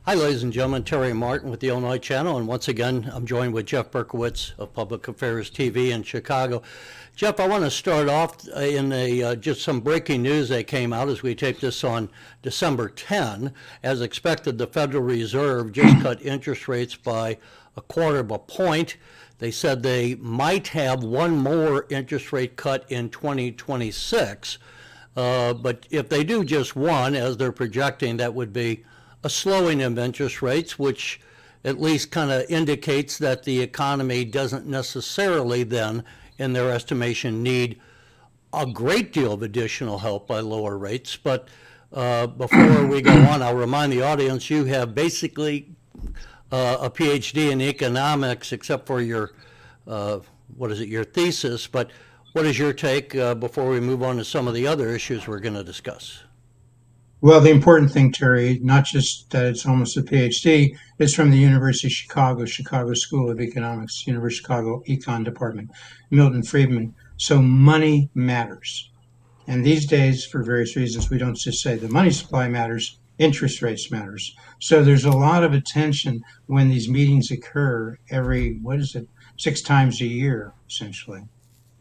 Hi, ladies and gentlemen. Terry Martin with the Illinois Channel, and once again, I'm joined with Jeff Berkowitz of Public Affairs TV in Chicago. Jeff, I want to start off in just some breaking news that came out as we tape this on December 10. As expected, the Federal Reserve just cut interest rates by a quarter of a point. They said they might have one more interest rate cut in 2026. But if they do just one, as they're projecting, that would be a slowing of interest rates, which at least kind of indicates that the economy doesn't necessarily then, in their estimation, need a great deal of additional help by lower rates. But before we go on, I'll remind the audience you have basically a PhD in economics, except for your, your thesis. But what is your take before we move on to some of the other issues we're going to discuss? Well, the important thing, Terry, not just that it's almost a PhD, it's from the University of Chicago, Chicago School of Economics, University of Chicago Econ Department, Milton Friedman. So money matters. And these days, for various reasons, we don't just say the money supply matters, interest rates matters. So there's a lot of attention when these meetings occur every, 6 times a year, essentially.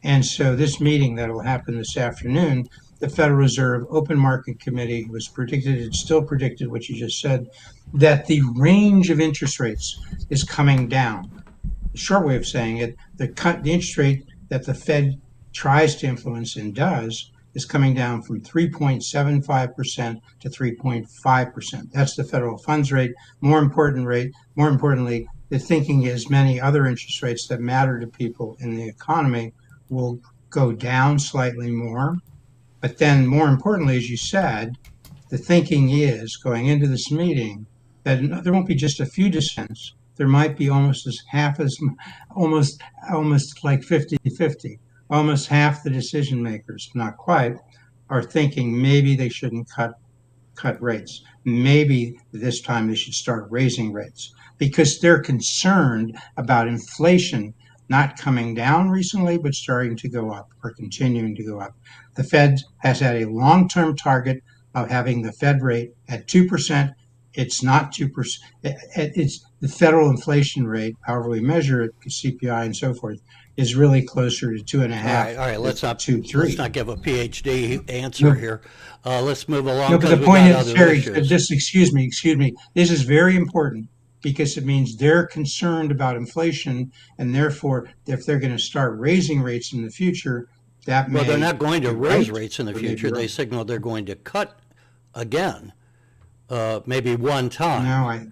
And so this meeting that will happen this afternoon, the Federal Reserve Open Market Committee was predicted, it's still predicted what you just said, that the range of interest rates is coming down. The short way of saying it, the interest rate that the Fed tries to influence and does is coming down from 3.75% to 3.5%. That's the federal funds rate. More importantly, the thinking is many other interest rates that matter to people in the economy will go down slightly more. But then, more importantly, as you said, the thinking is going into this meeting that there won't be just a few dissents. There might be almost like 50-50. Almost half the decision makers, not quite, are thinking maybe they shouldn't cut rates. Maybe this time they should start raising rates because they're concerned about inflation not coming down recently, but starting to go up or continuing to go up. The Fed has had a long-term target of having the Fed rate at 2%. It's not 2%. It's the federal inflation rate, however we measure it, CPI and so forth, is really closer to 2.5 All right. Let's not to 3. give a PhD answer No, here. Let's move along no, but the because we point got is, other Terry, issues. just excuse me. This is very important because it means they're concerned about inflation, and therefore, if they're going to start raising rates in the future, that Well, they're may not going to be raise right rates in the or may be future. They wrong. signal they're going to cut again, maybe one time. No, I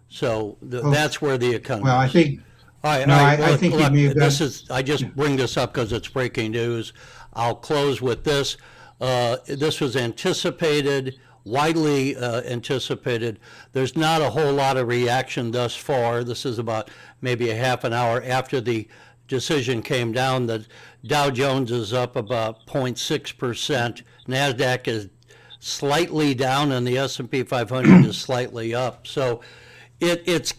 So oh that's where the well, economy I is. think All right, no, all right. I Look, think you may have got I yeah. just bring this up because it's breaking news. I'll close with this. This was anticipated, widely anticipated. There's not a whole lot of reaction thus far. This is about maybe a half an hour after the decision came down. The Dow Jones is up about 0.6%. NASDAQ is slightly down, and the S&P 500 is slightly up. So it's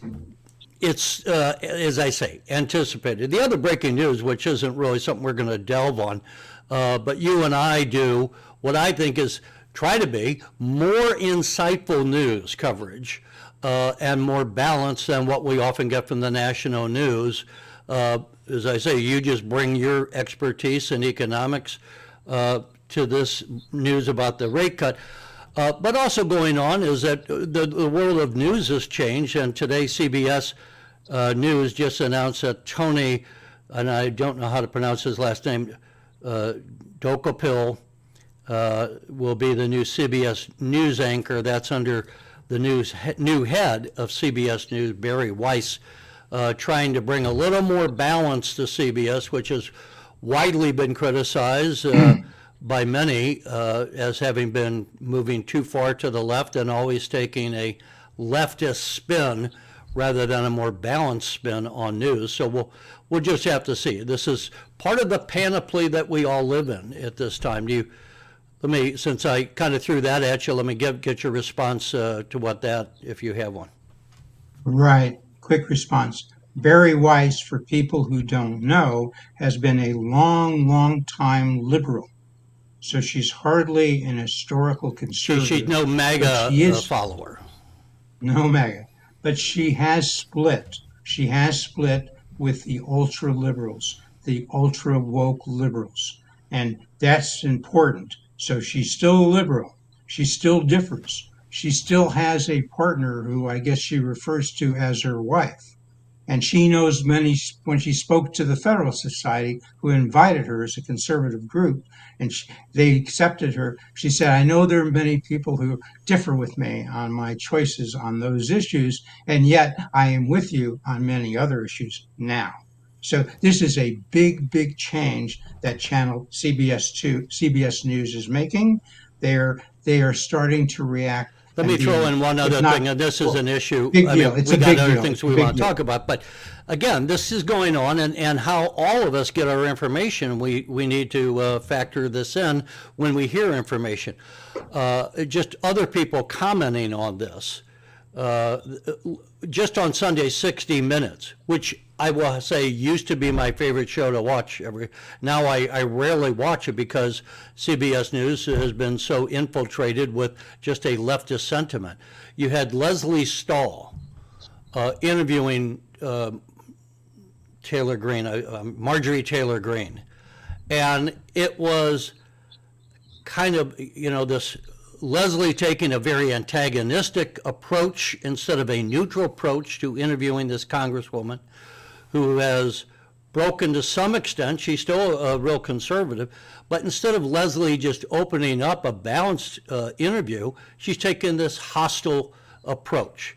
as I say, anticipated. The other breaking news, which isn't really something we're going to delve on, but you and I do what I think is try to be more insightful news coverage and more balanced than what we often get from the national news. As I say, you just bring your expertise in economics to this news about the rate cut. But also going on is that the world of news has changed, and today CBS News just announced that Tony, and I don't know how to pronounce his last name, Dokopil, will be the new CBS News anchor. That's under the new head of CBS News, Barry Weiss, trying to bring a little more balance to CBS, which has widely been criticized by many as having been moving too far to the left and always taking a leftist spin rather than a more balanced spin on news. So we'll just have to see. This is part of the panoply that we all live in at this time. Since I kind of threw that at you, let me get your response to if you have one. Right. Quick response. Barry Weiss, for people who don't know, has been a long time liberal. So she's hardly an historical She's conservative, no but MAGA she is follower. no MAGA, but she has split. She has split with the ultra liberals, the ultra woke liberals, and that's important. So she's still a liberal. She still differs. She still has a partner who I guess she refers to as her wife. And she knows many, when she spoke to the Federalist Society, who invited her as a conservative group, and they accepted her. She said, I know there are many people who differ with me on my choices on those issues, and yet I am with you on many other issues now. So this is a big, big change that channel CBS News is making. They are starting to react Let me and throw be, in one other if thing, not, and this is well, an issue. big I deal. mean, It's we a got big other deal. things It's a we big want to deal. talk about, but again, this is going on, and how all of us get our information. We need to factor this in when we hear information. Just other people commenting on this. Uh, just on Sunday, 60 Minutes, which I will say used to be my favorite show to watch. Now I rarely watch it because CBS News has been so infiltrated with just a leftist sentiment. You had Leslie Stahl interviewing Marjorie Taylor Greene, and it was kind of, this Leslie taking a very antagonistic approach instead of a neutral approach to interviewing this congresswoman who has broken to some extent. She's still a real conservative, but instead of Leslie just opening up a balanced interview, she's taken this hostile approach.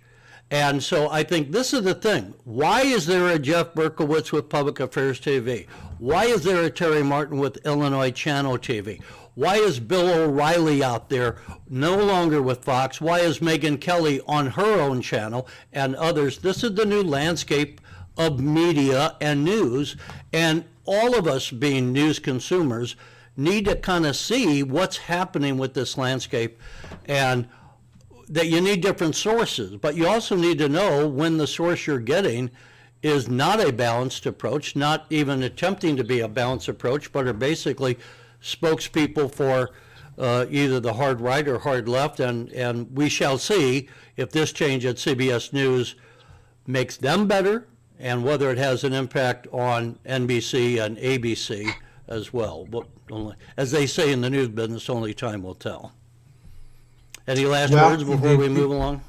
And so I think this is the thing. Why is there a Jeff Berkowitz with Public Affairs TV? Why is there a Terry Martin with Illinois Channel TV? Why is Bill O'Reilly out there no longer with Fox? Why is Megyn Kelly on her own channel and others? This is the new landscape of media and news, and all of us being news consumers need to kind of see what's happening with this landscape, and that you need different sources, but you also need to know when the source you're getting is not a balanced approach, not even attempting to be a balanced approach, but are basically spokespeople for either the hard right or hard left, and we shall see if this change at CBS News makes them better and whether it has an impact on NBC and ABC as well. But as they say in the news business, only time will tell. Any last words before we move along?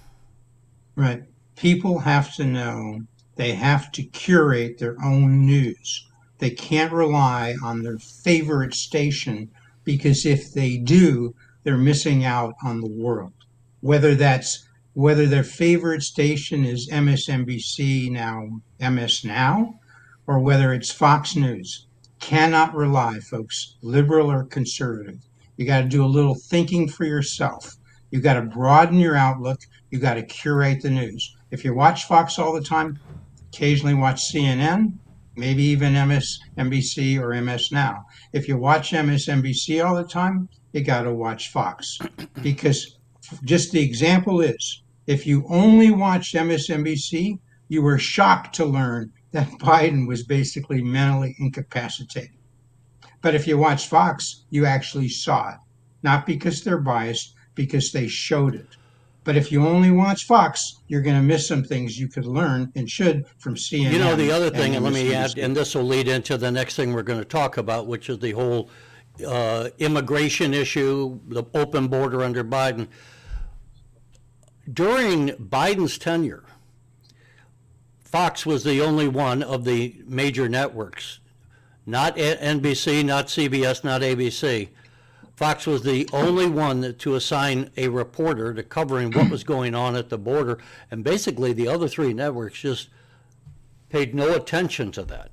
Right. People have to know they have to curate their own news. They can't rely on their favorite station, because if they do, they're missing out on the world. Whether their favorite station is MSNBC, now MS Now, or whether it's Fox News. Cannot rely, folks, liberal or conservative. You got to do a little thinking for yourself. You got to broaden your outlook. You got to curate the news. If you watch Fox all the time, occasionally watch CNN, maybe even MSNBC or MS Now. If you watch MSNBC all the time, you got to watch Fox. Because just the example is, if you only watched MSNBC, you were shocked to learn that Biden was basically mentally incapacitated. But if you watched Fox, you actually saw it. Not because they're biased, because they showed it. But if you only watch Fox, you're going to miss some things you could learn and should from CNN. The other thing, and and let me add, MSNBC. and this will lead into the next thing we're going to talk about, which is the whole immigration issue, the open border under Biden. During Biden's tenure, Fox was the only one of the major networks, not NBC, not CBS, not ABC. Fox was the only one to assign a reporter to covering what was going on at the border, and basically the other three networks just paid no attention to that.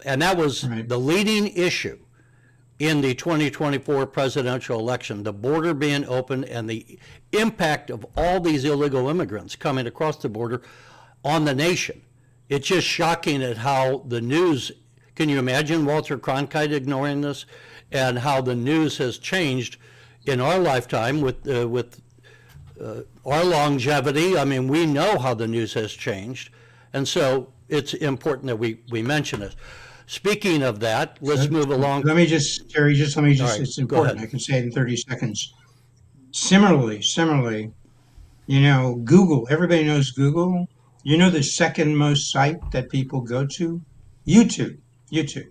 And that was Right. the leading issue in the 2024 presidential election, the border being open and the impact of all these illegal immigrants coming across the border on the nation. It's just shocking at how the news, can you imagine Walter Cronkite ignoring this, and how the news has changed in our lifetime with our longevity. I mean, we know how the news has changed, and so it's important that we mention it. Speaking of that, let's move along. Let me just, Terry, All right, it's go important. ahead. I can say it in 30 seconds. Similarly, You know, Google, everybody knows Google. You know the second most site that people go to? YouTube. YouTube.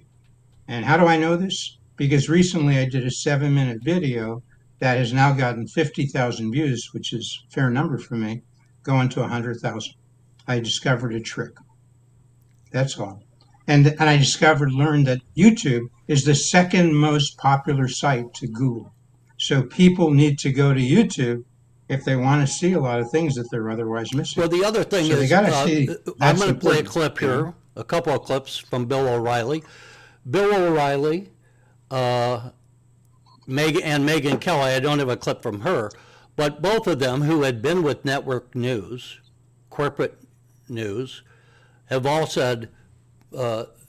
And how do I know this? Because recently I did a 7-minute video that has now gotten 50,000 views, which is a fair number for me, going to 100,000. I discovered a trick. That's all. And I learned that YouTube is the second most popular site to Google. So people need to go to YouTube if they want to see a lot of things that they're otherwise missing. Well, the other thing So they is, got to see I'm that's going to play a important. clip here, a couple of clips from Bill O'Reilly. Bill O'Reilly, Megan Kelly, I don't have a clip from her, but both of them who had been with network news, corporate news, have all said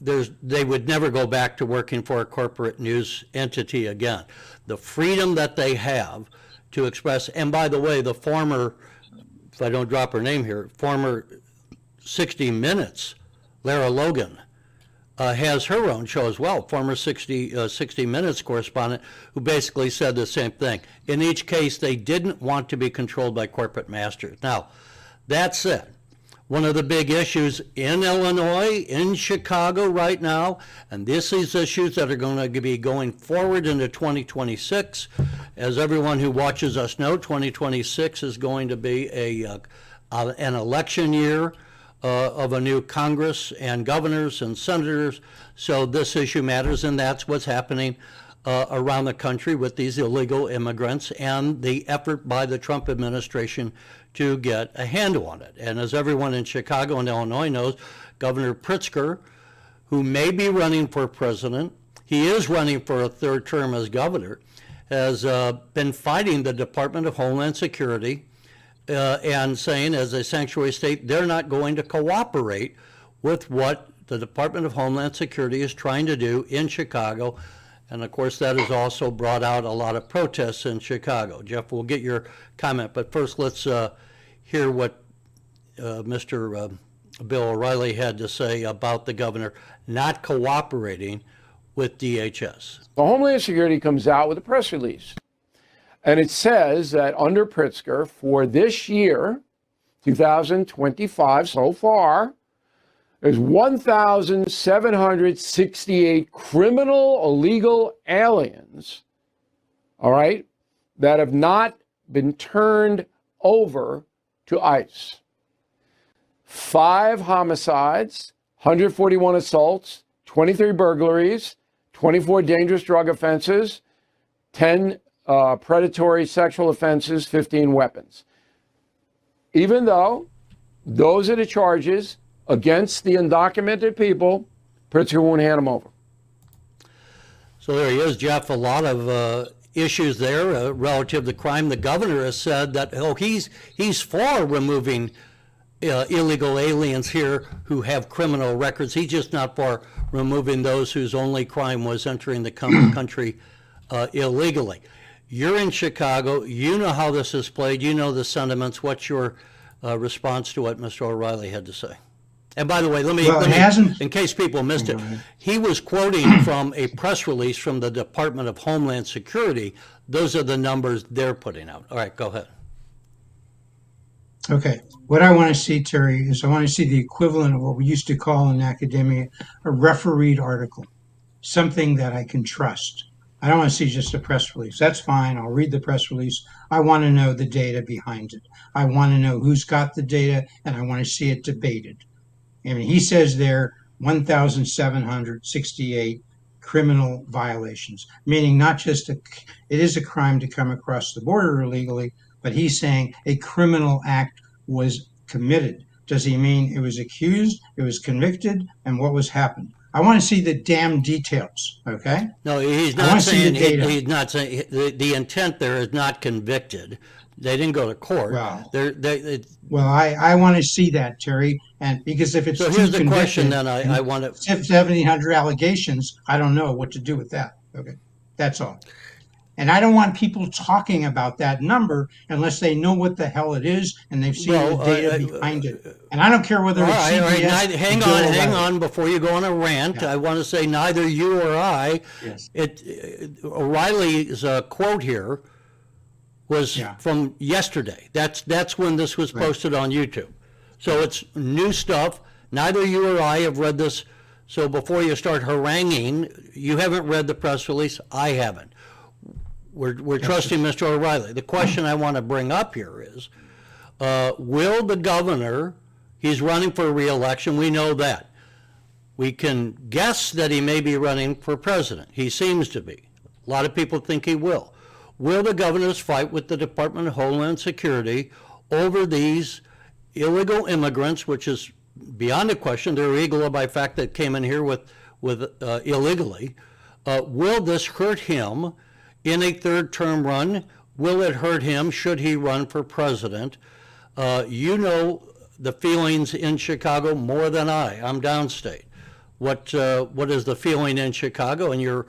they would never go back to working for a corporate news entity again. The freedom that they have to express, and by the way, the former, if I don't drop her name here, former 60 Minutes, Lara Logan, has her own show as well, former 60 Minutes correspondent, who basically said the same thing. In each case, they didn't want to be controlled by corporate masters. Now, that said, one of the big issues in Illinois, in Chicago right now, and this is issues that are going to be going forward into 2026. As everyone who watches us know, 2026 is going to be an election year of a new Congress and governors and senators. So this issue matters, and that's what's happening around the country with these illegal immigrants and the effort by the Trump administration to get a handle on it. And as everyone in Chicago and Illinois knows, Governor Pritzker, who may be running for president, he is running for a third term as governor, has been fighting the Department of Homeland Security and saying, as a sanctuary state, they're not going to cooperate with what the Department of Homeland Security is trying to do in Chicago. And of course, that has also brought out a lot of protests in Chicago. Jeff, we'll get your comment, but first let's hear what Mr. Bill O'Reilly had to say about the governor not cooperating with DHS. The Homeland Security comes out with a press release, and it says that under Pritzker for this year, 2025 so far, there's 1,768 criminal illegal aliens, all right, that have not been turned over to ICE. 5 homicides, 141 assaults, 23 burglaries, 24 dangerous drug offenses, 10 predatory sexual offenses, 15 weapons. Even though those are the charges against the undocumented people, Pritzker won't hand them over. So there he is, Jeff. A lot of issues there relative to crime. The governor has said that he's for removing illegal aliens here who have criminal records. He's just not for removing those whose only crime was entering the country illegally. You're in Chicago. You know how this is played. You know the sentiments. What's your response to what Mr. O'Reilly had to say? And by the way, let me in case people missed it, he was quoting from a press release from the Department of Homeland Security. Those are the numbers they're putting out. All right, go ahead. Okay. What I want to see, Terry, is I want to see the equivalent of what we used to call in academia a refereed article, something that I can trust. I don't want to see just a press release. That's fine. I'll read the press release. I want to know the data behind it. I want to know who's got the data, and I want to see it debated. I mean, he says there 1,768 criminal violations, meaning not just it is a crime to come across the border illegally, but he's saying a criminal act was committed. Does he mean it was accused, it was convicted, and what was happened? I want to see the damn details, okay? No, he's not saying, he's not saying, the intent there is not convicted. They didn't go to court. Well, I want to see that, Terry, and because if it's so here's the question. Then I want to 1,700 allegations. I don't know what to do with that. Okay, that's all. And I don't want people talking about that number unless they know what the hell it is and they've seen the data behind it. And I don't care whether it's CBS. Hang on, before you go on a rant. Yeah. I want to say neither you or I. Yes. O'Reilly's quote here was Yeah. from yesterday. That's when this was posted on YouTube. So it's new stuff. Neither you or I have read this. So before you start haranguing, you haven't read the press release. I haven't. We're trusting Mr. O'Reilly. The question I want to bring up here is, will the governor, he's running for re-election, we know that. We can guess that he may be running for president. He seems to be. A lot of people think he will. Will the governors fight with the Department of Homeland Security over these illegal immigrants, which is beyond a question? They're illegal by fact that came in here with illegally. Will this hurt him in a third term run? Will it hurt him should he run for president? You know the feelings in Chicago more than I. I'm downstate. What is the feeling in Chicago, and your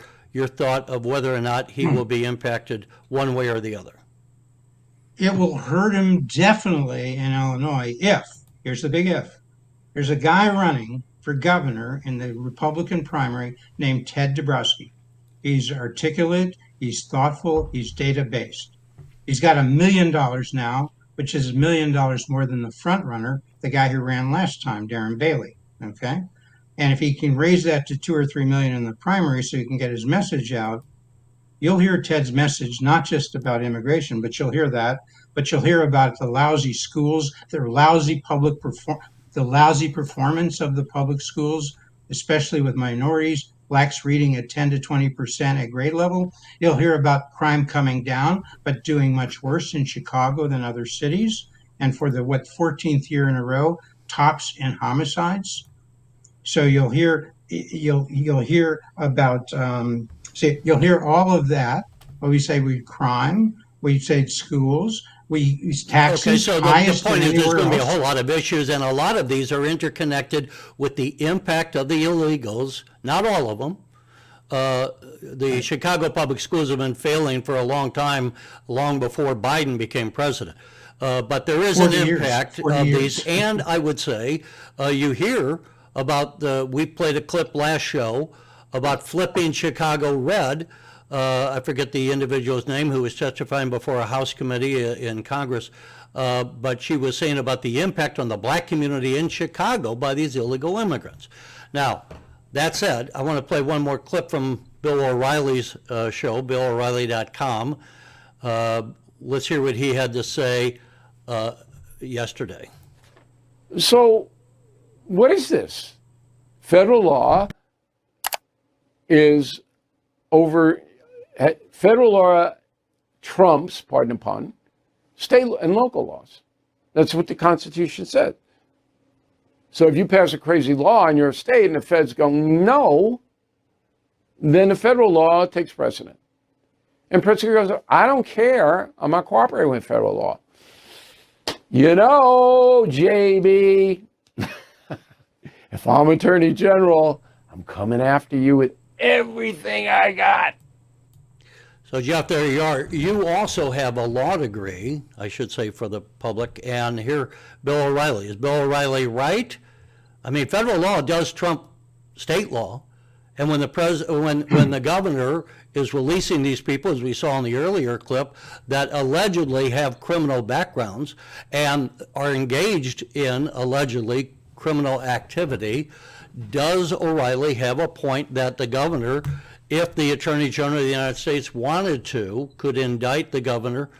thought of whether or not he will be impacted one way or the other? It will hurt him definitely in Illinois if, here's the big if, there's a guy running for governor in the Republican primary named Ted Dabrowski. He's articulate, he's thoughtful, he's data-based. He's got $1 million now, which is $1 million more than the front runner, the guy who ran last time, Darren Bailey, okay? And if he can raise that to 2 or 3 million in the primary so he can get his message out, you'll hear Ted's message, not just about immigration, but you'll hear that, but you'll hear about the lousy schools, the lousy performance of the public schools, especially with minorities, blacks reading at 10 to 20% at grade level. You'll hear about crime coming down, but doing much worse in Chicago than other cities. And for the 14th year in a row, tops in homicides. So you'll hear about you'll hear all of that. We say crime, we say schools, we taxes. Okay, so the point is there's going to be a else. whole lot of issues, and a lot of these are interconnected with the impact of the illegals. Not all of them. The Chicago public schools have been failing for a long time, long before Biden became president. But there is an 40 years, impact 40 of years. these, and I would say you hear about we played a clip last show about flipping Chicago red. I forget the individual's name who was testifying before a House committee in Congress, but she was saying about the impact on the black community in Chicago by these illegal immigrants. Now, that said, I want to play one more clip from Bill O'Reilly's show, BillO'Reilly.com. Let's hear what he had to say yesterday. So, what is this? Federal law is over, federal law trumps, pardon the pun, state and local laws. That's what the Constitution said. So if you pass a crazy law in your state and the feds go, no, then the federal law takes precedent. And Pritzker goes, I don't care. I'm not cooperating with federal law. You know, JB, if I'm Attorney General, I'm coming after you with everything I got. So Jeff, there you are. You also have a law degree, I should say for the public, and here, Bill O'Reilly. Is Bill O'Reilly right? I mean, federal law does trump state law, and when the governor is releasing these people, as we saw in the earlier clip, that allegedly have criminal backgrounds and are engaged in allegedly criminal activity, does O'Reilly have a point that the governor, if the Attorney General of the United States wanted to, could indict the governor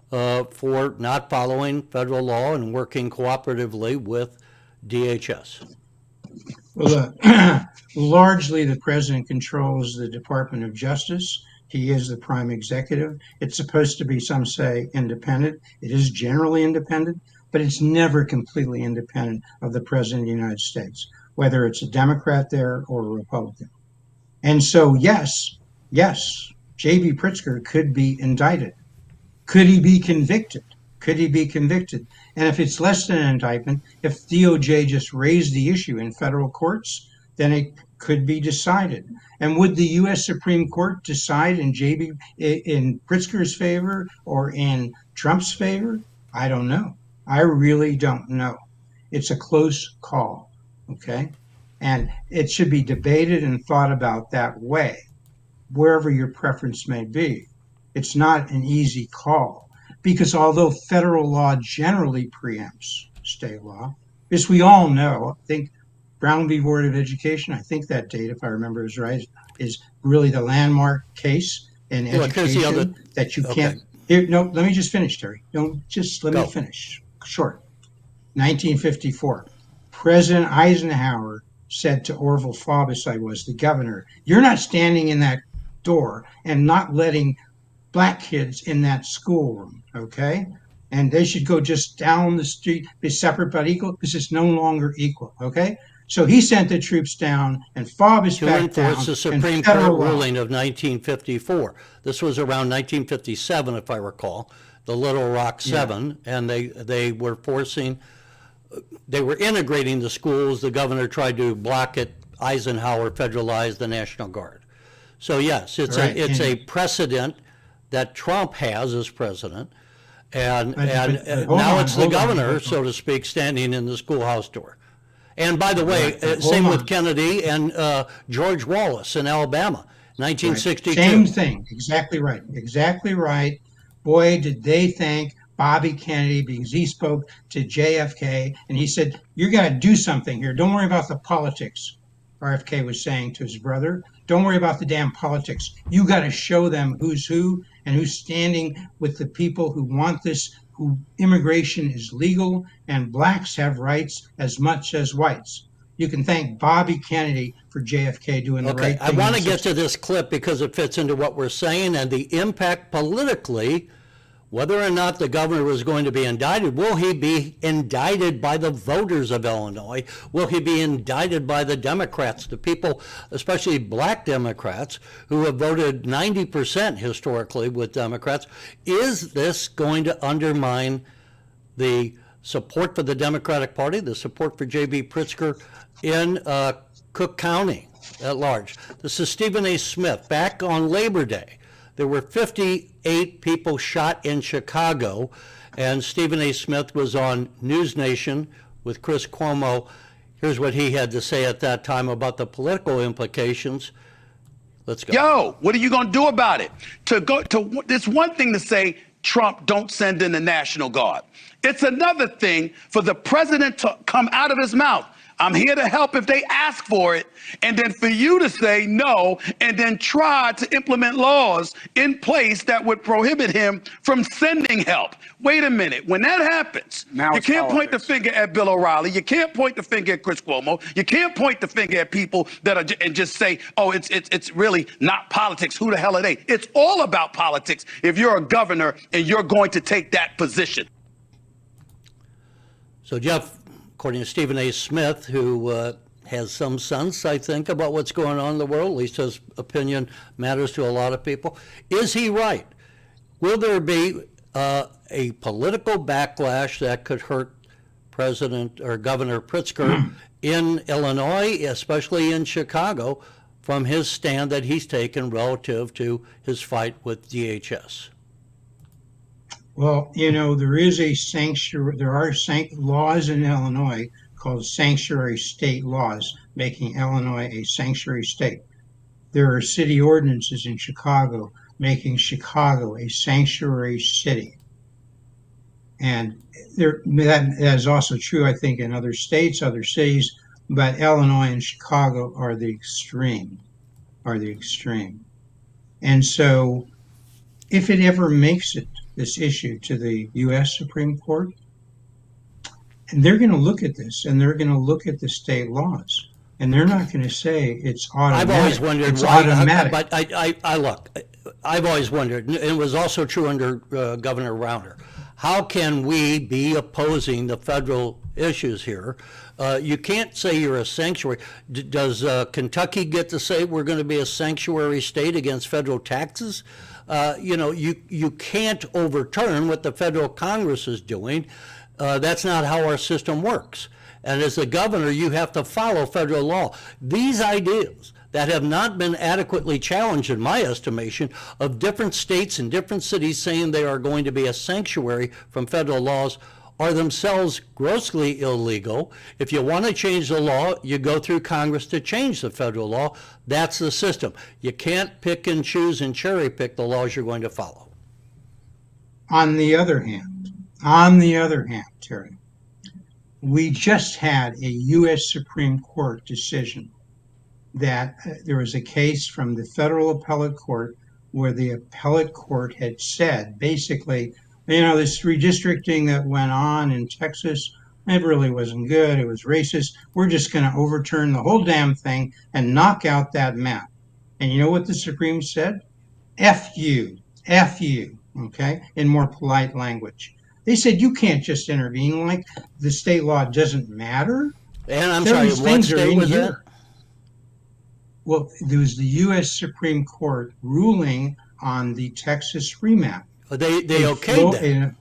for not following federal law and working cooperatively with DHS? Well, largely the president controls the Department of Justice. He is the prime executive. It's supposed to be, some say, independent. It is generally independent, but it's never completely independent of the president of the United States, whether it's a Democrat there or a Republican. And so, yes, J.B. Pritzker could be indicted. Could he be convicted? Could he be convicted? And if it's less than an indictment, if DOJ just raised the issue in federal courts, then it could be decided. And would the U.S. Supreme Court decide in Pritzker's favor or in Trump's favor? I don't know. I really don't know. It's a close call, okay? And it should be debated and thought about that way, wherever your preference may be. It's not an easy call. because although federal law generally preempts state law, as we all know, I think Brown v. Board of Education, I think that date, if I remember is right, is really the landmark case in Look, here's the other. education that you Okay, can't. Here, no, let me just finish, Terry. Don't just let me go. finish. Short. 1954. President Eisenhower said to Orville Faubus, I was the governor, you're not standing in that door and not letting black kids in that schoolroom, okay? And they should go just down the street, be separate but equal, because it's no longer equal, okay? So he sent the troops down and Faubus To back down. enforce the and Supreme Court federal law. ruling of 1954. This was around 1957, if I recall, the Little Rock Seven, and they were forcing, they were integrating the schools. The governor tried to block it. Eisenhower federalized the National Guard. So yes, it's Right, a precedent that Trump has as president, and But now it's the hold on, governor, hold on. so to speak, standing in the schoolhouse door. And by the way, Right, but same hold with on. Kennedy and George Wallace in Alabama, 1962. Same thing. Exactly right. Exactly right. Boy, did they thank Bobby Kennedy because he spoke to JFK and he said, you got to do something here. Don't worry about the politics. RFK was saying to his brother, don't worry about the damn politics. You got to show them who's who and who's standing with the people who want this, who immigration is legal and blacks have rights as much as whites. You can thank Bobby Kennedy for JFK doing the right Okay, thing. I want to get to this clip because it fits into what we're saying and the impact politically, whether or not the governor was going to be indicted. Will he be indicted by the voters of Illinois? Will he be indicted by the Democrats, the people, especially black Democrats, who have voted 90% historically with Democrats? Is this going to undermine the support for the Democratic Party, the support for J.B. Pritzker in Cook County at large? This is Stephen A. Smith. Back on Labor Day, there were 58 people shot in Chicago, and Stephen A. Smith was on News Nation with Chris Cuomo. Here's what he had to say at that time about the political implications. Let's go. Yo, what are you going to do about it? It's one thing to say, Trump, don't send in the National Guard. It's another thing for the president to come out of his mouth, I'm here to help if they ask for it, and then for you to say no, and then try to implement laws in place that would prohibit him from sending help. Wait a minute. When that happens, you can't point the finger at Bill O'Reilly. You can't point the finger at Chris Cuomo. You can't point the finger at people that are and just say, oh, it's really not politics. Who the hell are they? It's all about politics if you're a governor and you're going to take that position. So, Jeff, according to Stephen A. Smith, who has some sense, I think, about what's going on in the world, at least his opinion matters to a lot of people, is he right? Will there be a political backlash that could hurt President or Governor Pritzker in Illinois, especially in Chicago, from his stand that he's taken relative to his fight with DHS? Well, you know, there is a sanctuary, there are laws in Illinois called sanctuary state laws, making Illinois a sanctuary state. There are city ordinances in Chicago making Chicago a sanctuary city. And that is also true, I think, in other states, other cities, but Illinois and Chicago are the extreme, And so if it ever makes it, this issue, to the U.S. Supreme Court, and they're going to look at this, and they're going to look at the state laws, and they're not going to say it's automatic. I've always wondered it's why. automatic. But I look. I've always wondered, and it was also true under Governor Rauner. How can we be opposing the federal issues here? You can't say you're a sanctuary. Does Kentucky get to say we're going to be a sanctuary state against federal taxes? You can't overturn what the federal Congress is doing. That's not how our system works. And as a governor, you have to follow federal law. These ideas that have not been adequately challenged, in my estimation, of different states and different cities saying they are going to be a sanctuary from federal laws, are themselves grossly illegal. If you want to change the law, you go through Congress to change the federal law. That's the system. You can't pick and choose and cherry pick the laws you're going to follow. On the other hand, Terry, we just had a U.S. Supreme Court decision that there was a case from the federal appellate court where the appellate court had said basically, this redistricting that went on in Texas, it really wasn't good. It was racist. We're just going to overturn the whole damn thing and knock out that map. And you know what the Supreme said? F you, F you, okay, in more polite language. They said you can't just intervene like the state law doesn't matter. And I'm There sorry, these what things are state in was that? here. Well, there was the U.S. Supreme Court ruling on the Texas remap. They okayed that.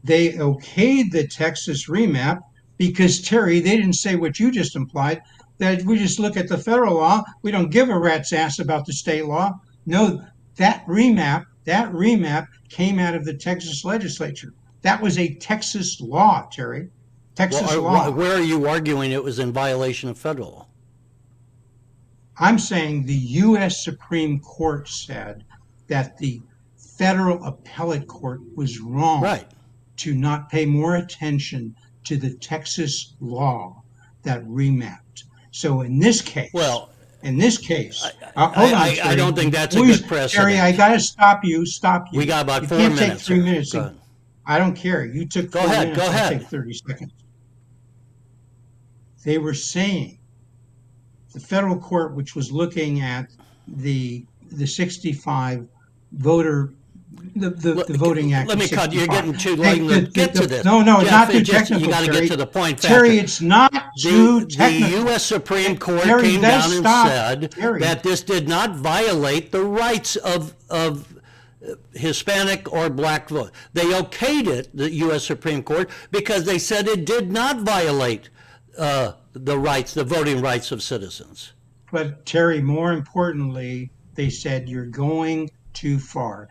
They okayed the Texas remap because, Terry, they didn't say what you just implied, that we just look at the federal law. We don't give a rat's ass about the state law. No, that remap came out of the Texas legislature. That was a Texas law, Terry. Texas law. Where are you arguing it was in violation of federal law? I'm saying the U.S. Supreme Court said that the federal appellate court was wrong Right. to not pay more attention to the Texas law that remapped. So in this case, hold on, Terry. I don't think that's a good precedent. Terry, I got to stop you. We got about 4 You minutes. can't take 3 minutes. Go ahead. I don't care. You took 4 minutes. Go ahead. I'll take 30 seconds. They were saying the federal court, which was looking at the 65 voter, the Voting Act. Let me cut. You're 65. getting too late to get to this. No, Jeff, not too you technical, got to Terry. get to the point. Terry, it's not too The technical. U.S. Supreme Court Terry, came down and stop. said Terry. that this did not violate the rights of Hispanic or black vote. They okayed it, the U.S. Supreme Court, because they said it did not violate the voting rights of citizens. But Terry, more importantly, they said you're going too far.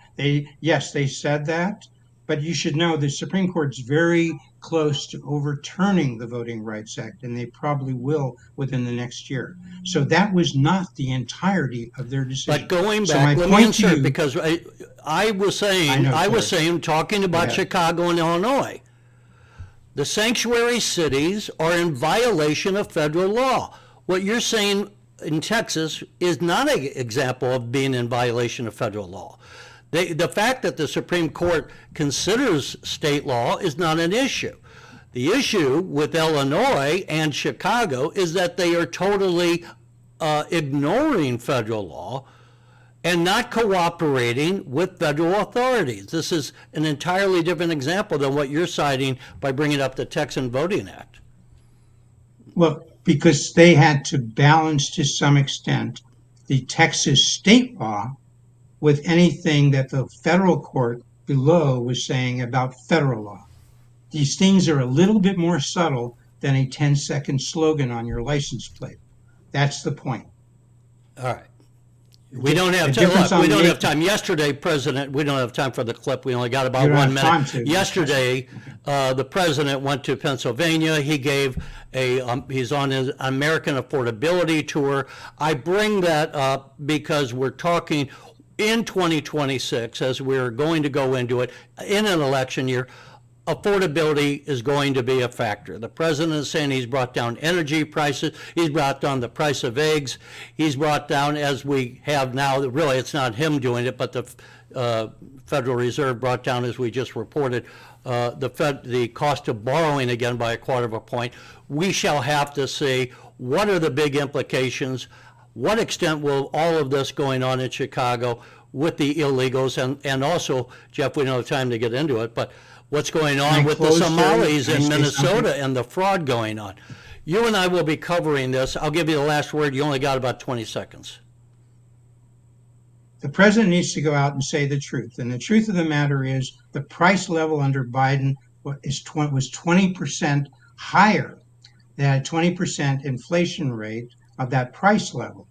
Yes, they said that, but you should know the Supreme Court's very close to overturning the Voting Rights Act, and they probably will within the next year. So that was not the entirety of their decision. But going So back, my let me point to insert, you, because I was saying, talking about Yeah. Chicago and Illinois, the sanctuary cities are in violation of federal law. What you're saying in Texas is not an example of being in violation of federal law. The fact that the Supreme Court considers state law is not an issue. The issue with Illinois and Chicago is that they are totally ignoring federal law and not cooperating with federal authorities. This is an entirely different example than what you're citing by bringing up the Texan Voting Act. well, because they had to balance to some extent the Texas state law with anything that the federal court below was saying about federal law. These things are a little bit more subtle than a 10-second slogan on your license plate. That's the point. All right. We don't have The time. difference Look, we on don't the- have time. Yesterday, we don't have time for the clip. We only got about You don't 1 have time minute. to. Yesterday, the president went to Pennsylvania. He gave he's on his American Affordability Tour. I bring that up because we're talking in 2026, as we're going to go into it, in an election year, affordability is going to be a factor. The president is saying he's brought down energy prices, he's brought down the price of eggs, he's brought down, as we have now, really it's not him doing it, but the Federal Reserve brought down, as we just reported, the cost of borrowing again by 1/4 point. We shall have to see what are the big implications, what extent will all of this going on in Chicago with the illegals, and also, Jeff, we don't have time to get into it, but what's going on Can I with the close, Terry? Somalis Can I in say Minnesota something? and the fraud going on. You and I will be covering this. I'll give you the last word. You only got about 20 seconds. The president needs to go out and say the truth. And the truth of the matter is the price level under Biden was 20% higher. They had a 20% inflation rate of that price level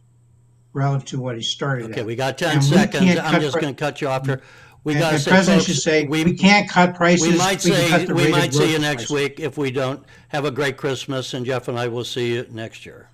relative to what he started at. Okay, we got 10 And we seconds. can't I'm cut just pri- going to cut you off here. We And got to the say, president folks, should say, we can't cut prices. we might can cut say the we rate of might see you growth next prices. week. If we don't, have a great Christmas, and Jeff and I will see you next year.